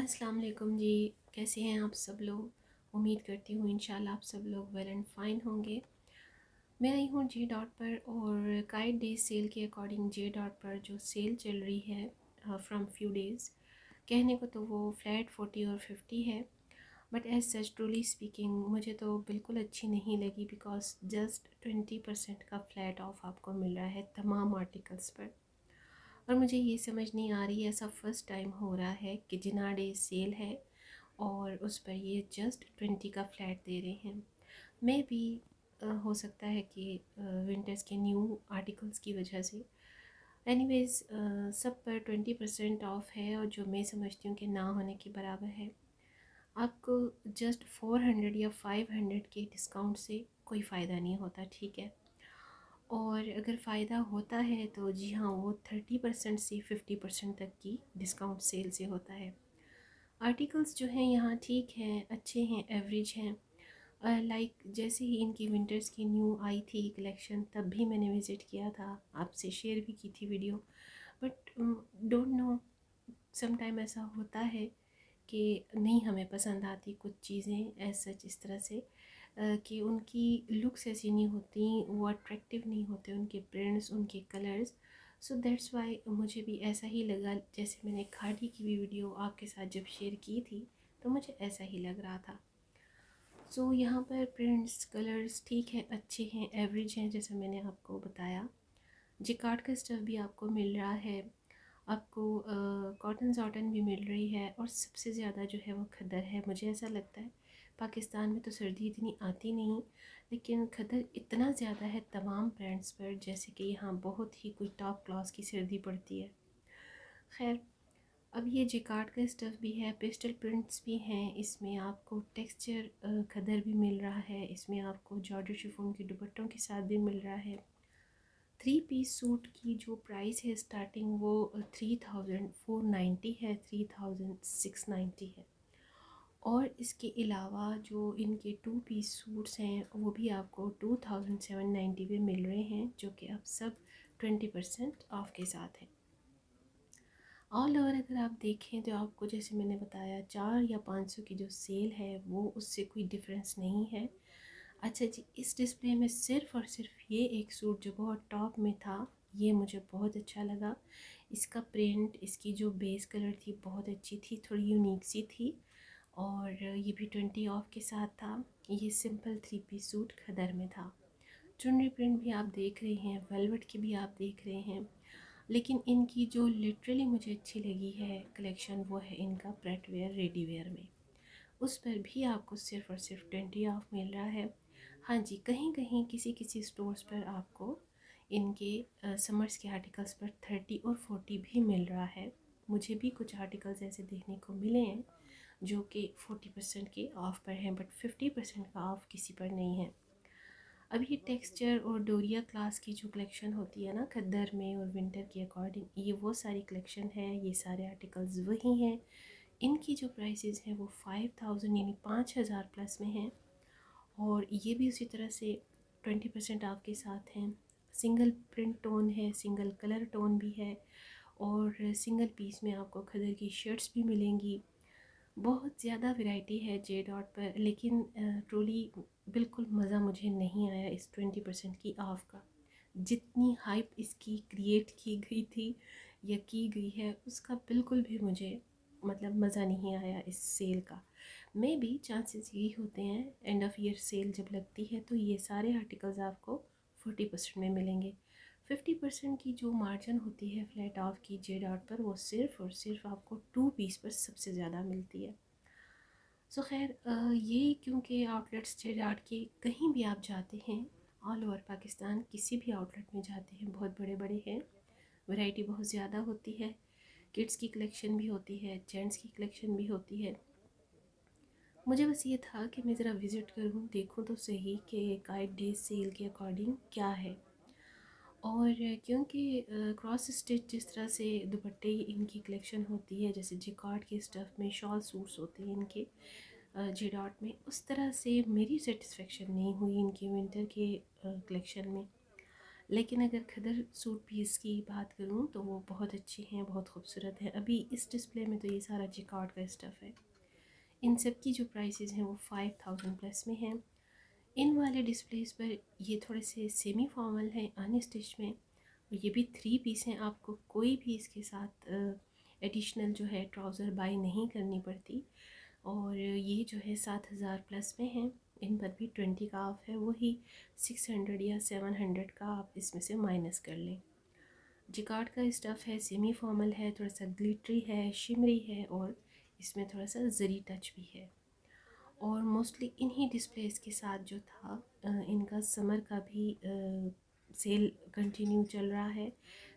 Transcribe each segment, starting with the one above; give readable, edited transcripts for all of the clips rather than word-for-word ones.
अस्सलाम वालेकुम जी। कैसे हैं आप सब लोग। उम्मीद करती हूँ इंशाल्लाह आप सब लोग वेल एंड फाइन होंगे। मैं आई हूँ जे डॉट पर और काइट डेज सेल के अकॉर्डिंग जे डॉट पर जो सेल चल रही है फ्रॉम फ्यू डेज़, कहने को तो वो फ्लैट 40 और 50 है, but as such truly speaking मुझे तो बिल्कुल अच्छी नहीं लगी बिकॉज जस्ट 20% का फ्लैट ऑफ आपको मिल रहा है तमाम आर्टिकल्स पर। और मुझे ये समझ नहीं आ रही, ऐसा फ़र्स्ट टाइम हो रहा है कि जिना डे सेल है और उस पर ये जस्ट 20 का फ्लैट दे रहे हैं। मे भी हो सकता है कि विंटर्स के न्यू आर्टिकल्स की वजह से। एनीवेज़ सब पर 20% ऑफ है और जो मैं समझती हूँ कि ना होने के बराबर है। आपको जस्ट 400 या 500 के डिस्काउंट से कोई फ़ायदा नहीं होता, ठीक है। और अगर फ़ायदा होता है तो जी हाँ, वो 30% से 50% तक की डिस्काउंट सेल से होता है। आर्टिकल्स जो हैं यहाँ ठीक हैं, अच्छे हैं, एवरेज हैं। लाइक जैसे ही इनकी विंटर्स की न्यू आई थी कलेक्शन तब भी मैंने विज़िट किया था, आपसे शेयर भी की थी video. But don't know, some time ऐसा होता है कि नहीं हमें पसंद आती कुछ चीज़ें एज सच इस तरह से कि उनकी लुक्स ऐसी नहीं होती, वो अट्रैक्टिव नहीं होते, उनके प्रिंट्स, उनके कलर्स। सो दैट्स वाई मुझे भी ऐसा ही लगा, जैसे मैंने खादी की भी वीडियो आपके साथ जब शेयर की थी तो मुझे ऐसा ही लग रहा था। सो यहाँ पर प्रिंट्स कलर्स ठीक है, अच्छे हैं, एवरेज हैं, जैसा मैंने आपको बताया। जिकार्ड का स्टफ़ भी आपको मिल रहा है, आपको कॉटन जॉटन भी मिल रही है, और सबसे ज़्यादा जो है वो खद्दर है। मुझे ऐसा लगता है पाकिस्तान में तो सर्दी इतनी आती नहीं, लेकिन खद्दर इतना ज़्यादा है तमाम ब्रांड्स पर, जैसे कि यहाँ बहुत ही कोई टॉप क्लास की सर्दी पड़ती है। खैर, अब ये जिकार्ड का स्टफ़ भी है, पेस्टल प्रिंट्स भी हैं, इसमें आपको टेक्सचर खद्दर भी मिल रहा है, इसमें आपको जॉर्जेट शिफॉन के दुपट्टों के साथ भी मिल रहा है। 3 पीस सूट की जो प्राइस है स्टार्टिंग वो 3490 है, 3690 है। और इसके अलावा जो इनके 2 पीस सूट्स हैं वो भी आपको 2790 में मिल रहे हैं, जो कि अब सब 20% ऑफ के साथ हैं। ऑल ओवर अगर आप देखें तो आपको, जैसे मैंने बताया, 4 या 500 की जो सेल है वो उससे कोई डिफरेंस नहीं है। अच्छा जी, इस डिस्प्ले में सिर्फ़ और सिर्फ ये एक सूट जो बहुत टॉप में था, ये मुझे बहुत अच्छा लगा। इसका प्रिंट, इसकी जो बेस कलर थी बहुत अच्छी थी, थोड़ी यूनिक सी थी, और ये भी 20 ऑफ के साथ था। ये सिंपल 3 पीस सूट खदर में था। चुनरी प्रिंट भी आप देख रहे हैं, वेलवेट की भी आप देख रहे हैं, लेकिन इनकी जो लिटरली मुझे अच्छी लगी है कलेक्शन वो है इनका प्रेट वेयर रेडी वेयर में। उस पर भी आपको सिर्फ़ और सिर्फ 20 ऑफ मिल रहा है। हाँ जी, कहीं कहीं किसी किसी स्टोर्स पर आपको इनके समर्स के आर्टिकल्स पर 30 और 40 भी मिल रहा है। मुझे भी कुछ आर्टिकल्स ऐसे देखने को मिले हैं जो कि 40% के ऑफ़ पर हैं, बट 50% का ऑफ़ किसी पर नहीं है। अब ये टेक्सचर और डोरिया क्लास की जो कलेक्शन होती है ना खद्दर में और विंटर के अकॉर्डिंग, ये वो सारी कलेक्शन है, ये सारे आर्टिकल्स वही हैं। इनकी जो प्राइसेस हैं वो 5000 यानी 5000 प्लस में हैं, और ये भी उसी तरह से 20% आपके साथ हैं। सिंगल प्रिंट टोन है, सिंगल कलर टोन भी है, और सिंगल पीस में आपको खदर की शर्ट्स भी मिलेंगी। बहुत ज़्यादा वैरायटी है जे डॉट पर, लेकिन ट्रूली बिल्कुल मज़ा मुझे नहीं आया इस 20% की ऑफ़ का। जितनी हाइप इसकी क्रिएट की गई थी या की गई है, उसका बिल्कुल भी मुझे मतलब मज़ा नहीं आया इस सेल का। मे बी चांसेस यही होते हैं, एंड ऑफ़ ईयर सेल जब लगती है तो ये सारे आर्टिकल्स आपको 40% में मिलेंगे। 50% की जो मार्जिन होती है फ्लैट ऑफ की जे डॉट पर, वो सिर्फ़ और सिर्फ आपको 2 पीस पर सबसे ज़्यादा मिलती है। सो खैर, ये क्योंकि आउटलेट्स जे डॉट के कहीं भी आप जाते हैं, ऑल ओवर पाकिस्तान किसी भी आउटलेट में जाते हैं, बहुत बड़े बड़े हैं, वैरायटी बहुत ज़्यादा होती है। किड्स की कलेक्शन भी होती है, जेंट्स की कलेक्शन भी होती है। मुझे बस ये था कि मैं ज़रा विज़िट करूँ, देखूँ तो सही कि गाइड डे सेल के अकॉर्डिंग क्या है। और क्योंकि क्रॉस स्टिच जिस तरह से दुपट्टे इनकी कलेक्शन होती है, जैसे जिकार्ड के स्टफ़ में शॉल सूट्स होते हैं इनके जे डॉट में, उस तरह से मेरी सेटिस्फेक्शन नहीं हुई इनकी विंटर के कलेक्शन में। लेकिन अगर खदर सूट पीस की बात करूँ तो वो बहुत अच्छे हैं, बहुत खूबसूरत है। अभी इस डिस्प्ले में तो ये सारा जिकार्ड का स्टफ़ है। इन सब की जो प्राइसेस हैं वो 5000 प्लस में हैं। इन वाले डिस्प्लेस पर ये थोड़े से सेमी फॉर्मल हैं अनस्टिच में, और ये भी 3 पीस हैं। आपको कोई भी इसके साथ एडिशनल जो है ट्राउज़र बाई नहीं करनी पड़ती। और ये जो है 7000 प्लस में हैं। इन पर भी 20 का ऑफ है, वही 600 या 700 का आप इसमें से माइनस कर लें। जिकार्ड का स्टफ़ है, सेमी फॉर्मल है, थोड़ा सा ग्लिटरी है, शिमरी है, और इसमें थोड़ा सा ज़री टच भी है। और मोस्टली इन्हीं डिस्प्लेस के साथ जो था इनका समर का भी सेल कंटिन्यू चल रहा है।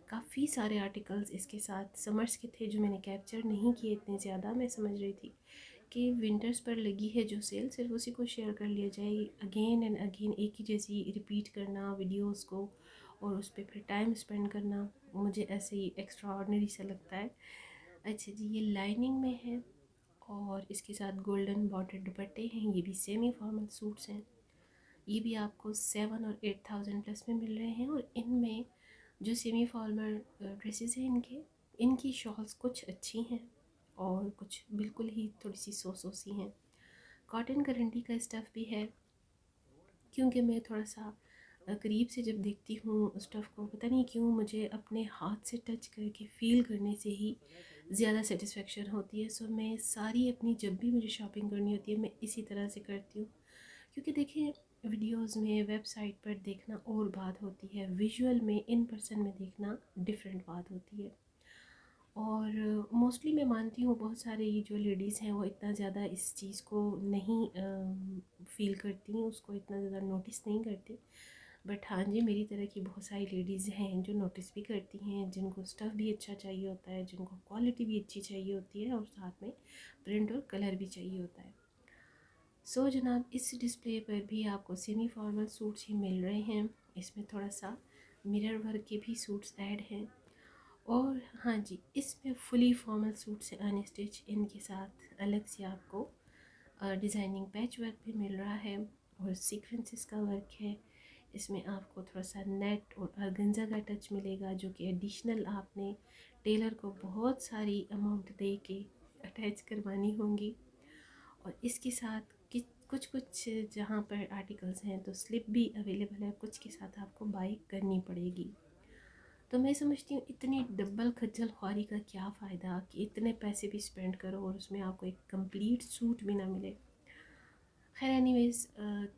काफ़ी सारे आर्टिकल्स इसके साथ समर्स के थे जो मैंने कैप्चर नहीं किए इतने ज़्यादा। मैं समझ रही थी कि विंटर्स पर लगी है जो सेल, सिर्फ उसी को शेयर कर लिया जाए। अगेन एंड अगेन एक ही जैसी रिपीट करना वीडियोस को और उस पर फिर टाइम स्पेंड करना मुझे ऐसे ही एक्स्ट्रा ऑर्डनरी सा लगता है। अच्छा जी, ये लाइनिंग में है और इसके साथ गोल्डन बॉर्डर दुपट्टे हैं। ये भी सेमी फॉर्मल सूट्स हैं। ये भी आपको 7 और 8000 प्लस में मिल रहे हैं। और इनमें जो सेमी फॉर्मल ड्रेसेस हैं इनकी शॉल्स कुछ अच्छी हैं और कुछ बिल्कुल ही थोड़ी सी सो सी हैं। कॉटन गारंटी का स्टफ़ भी है, क्योंकि मैं थोड़ा सा करीब से जब देखती हूँ स्टफ़ को, पता नहीं क्यों मुझे अपने हाथ से टच करके फ़ील करने से ही ज़्यादा सेटिस्फेक्शन होती है। सो मैं सारी अपनी जब भी मुझे शॉपिंग करनी होती है मैं इसी तरह से करती हूँ। क्योंकि देखिए, वीडियोस में वेबसाइट पर देखना और बात होती है, विजुअल में इन पर्सन में देखना डिफरेंट बात होती है। और मोस्टली मैं मानती हूँ बहुत सारे ये जो लेडीज़ हैं वो इतना ज़्यादा इस चीज़ को नहीं फ़ील करती, उसको इतना ज़्यादा नोटिस नहीं करती। बट हाँ जी, मेरी तरह की बहुत सारी लेडीज़ हैं जो नोटिस भी करती हैं, जिनको स्टफ़ भी अच्छा चाहिए होता है, जिनको क्वालिटी भी अच्छी चाहिए होती है और साथ में प्रिंट और कलर भी चाहिए होता है। सो जनाब, इस डिस्प्ले पर भी आपको सेमी फॉर्मल सूट्स ही मिल रहे हैं। इसमें थोड़ा सा मिरर वर्क के भी सूट्स ऐड हैं। और हाँ जी, इसमें फुली फॉर्मल सूट्स हैं अनस्टिच, इनके साथ अलग से आपको डिज़ाइनिंग पैच वर्क भी मिल रहा है और सीक्वेंसेस का वर्क है। इसमें आपको थोड़ा सा नेट और ऑर्गेन्जा का टच मिलेगा, जो कि एडिशनल आपने टेलर को बहुत सारी अमाउंट दे के अटैच करवानी होंगी। और इसके साथ कि कुछ कुछ जहाँ पर आर्टिकल्स हैं तो स्लिप भी अवेलेबल है, कुछ के साथ आपको बाई करनी पड़ेगी। तो मैं समझती हूँ इतनी डबल खज्जल ख्वारी का क्या फ़ायदा कि इतने पैसे भी स्पेंड करो और उसमें आपको एक कंप्लीट सूट भी ना मिले। खैर एनीवेज़,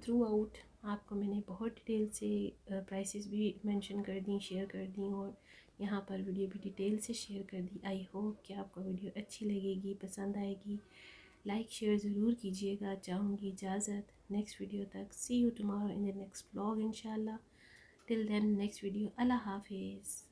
थ्रू आउट आपको मैंने बहुत डिटेल से प्राइसेस भी मेंशन कर दी, शेयर कर दी, और यहाँ पर वीडियो भी डिटेल से शेयर कर दी। आई होप कि आपको वीडियो अच्छी लगेगी, पसंद आएगी। लाइक शेयर ज़रूर कीजिएगा। चाहूँगी इजाज़त नेक्स्ट वीडियो तक। See you tomorrow in the next blog इंशाल्लाह। टिल देन नेक्स्ट वीडियो, अल्लाह हाफिज़।